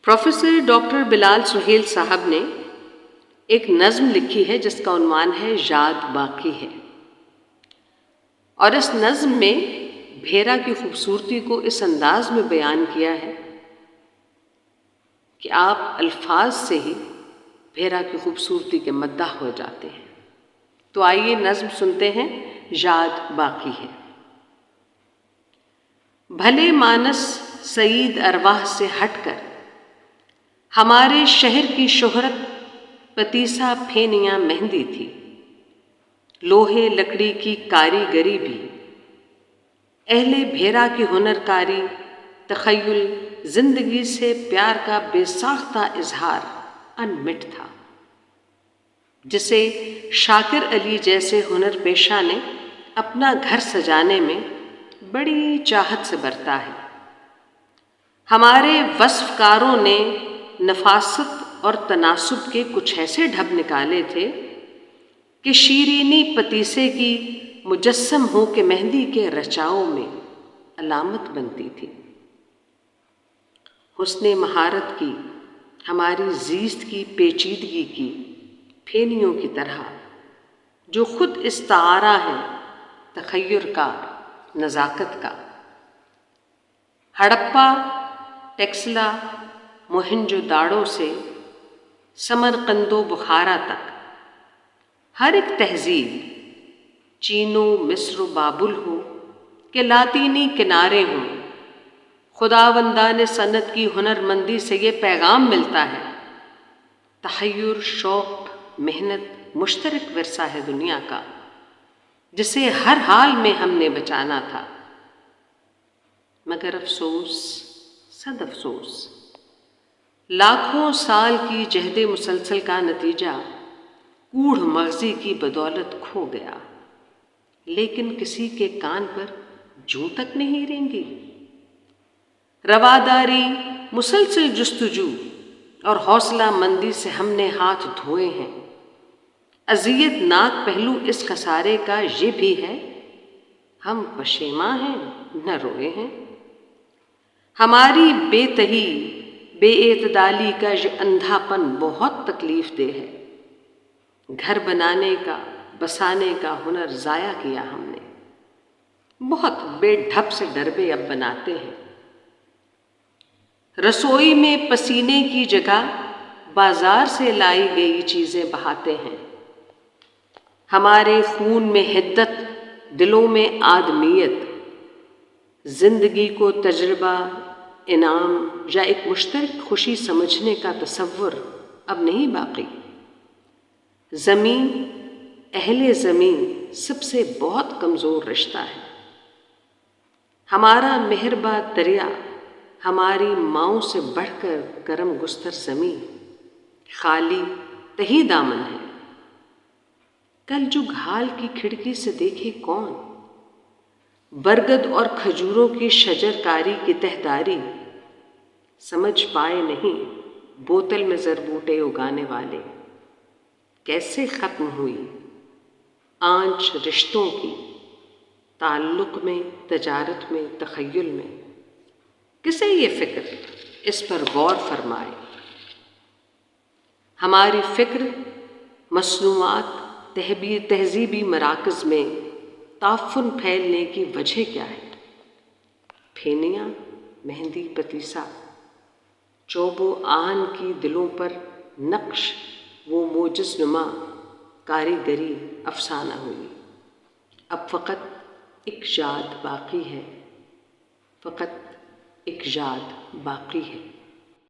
Professor doctor بلال سہیل صاحب نے ایک نظم لکھی ہے جس کا عنوان ہے یاد باقی ہے، اور اس نظم میں بھیرا کی خوبصورتی کو اس انداز میں بیان کیا ہے کہ آپ الفاظ سے ہی بھیرا کی خوبصورتی کے مداح ہو جاتے ہیں۔ تو آئیے نظم سنتے ہیں، یاد باقی ہے۔ بھلے مانس سعید ارواح سے ہٹ کر ہمارے شہر کی شہرت پتیسا پھینیاں مہندی تھی، لوہے لکڑی کی کاریگری بھی اہل بھیرا کی ہنر کاری، تخیل زندگی سے پیار کا بے ساختہ اظہار انمٹ تھا، جسے شاکر علی جیسے ہنر پیشہ نے اپنا گھر سجانے میں بڑی چاہت سے برتا ہے۔ ہمارے وصف کاروں نے نفاست اور تناسب کے کچھ ایسے ڈھب نکالے تھے کہ شیرینی پتیسے کی مجسم ہو کے مہندی کے رچاؤ میں علامت بنتی تھی۔ حسن مہارت کی ہماری زیست کی پیچیدگی کی پھینیوں کی طرح، جو خود استعارہ ہے تخیر کا، نزاکت کا۔ ہڑپا، ٹیکسلا، موہنجو داڑو سے سمرقند و بخارا تک ہر ایک تہذیب، چین و مصر و بابل ہو کہ لاطینی کنارے ہوں، خداوندان صنعت کی ہنر مندی سے یہ پیغام ملتا ہے، تحیر، شوق، محنت مشترک ورثہ ہے دنیا کا، جسے ہر حال میں ہم نے بچانا تھا۔ مگر افسوس، صد افسوس، لاکھوں سال کی جہد مسلسل کا نتیجہ کوڑھ مغزی کی بدولت کھو گیا، لیکن کسی کے کان پر جوں تک نہیں رینگی۔ رواداری، مسلسل جستجو اور حوصلہ مندی سے ہم نے ہاتھ دھوئے ہیں۔ اذیت ناک پہلو اس خسارے کا یہ بھی ہے، ہم پشیماں ہیں نہ روئے ہیں۔ ہماری بے تہی، بے اعتدالی کا یہ اندھا پن بہت تکلیف دہ ہے۔ گھر بنانے کا، بسانے کا ہنر ضائع کیا ہم نے، بہت بے ڈھب سے ڈربے اب بناتے ہیں۔ رسوئی میں پسینے کی جگہ بازار سے لائی گئی چیزیں بہاتے ہیں۔ ہمارے خون میں حدت، دلوں میں آدمیت، زندگی کو تجربہ، انعام یا ایک مشترک خوشی سمجھنے کا تصور اب نہیں باقی۔ زمین، اہل زمین سب سے بہت کمزور رشتہ ہے۔ ہمارا مہرباں دریا، ہماری ماؤں سے بڑھ کر کرم گستر زمین، خالی تہی دامن ہے۔ کل جگ حال کی کھڑکی سے دیکھے کون، برگد اور کھجوروں کی شجر کاری کی تہداری سمجھ پائے نہیں، بوتل میں زربوٹے اگانے والے۔ کیسے ختم ہوئی آنچ رشتوں کی، تعلق میں، تجارت میں، تخیل میں؟ کسے یہ فکر اس پر غور فرمائے۔ ہماری فکر، مصنوعات، تہذیبی مراکز میں تعفن پھیلنے کی وجہ کیا ہے؟ پھینیاں، مہندی، پتیسا، چوب و آہن کی دلوں پر نقش، وہ موجز نما کاریگری افسانہ ہوئی۔ اب فقط ایک یاد باقی ہے، فقط ایک یاد باقی ہے۔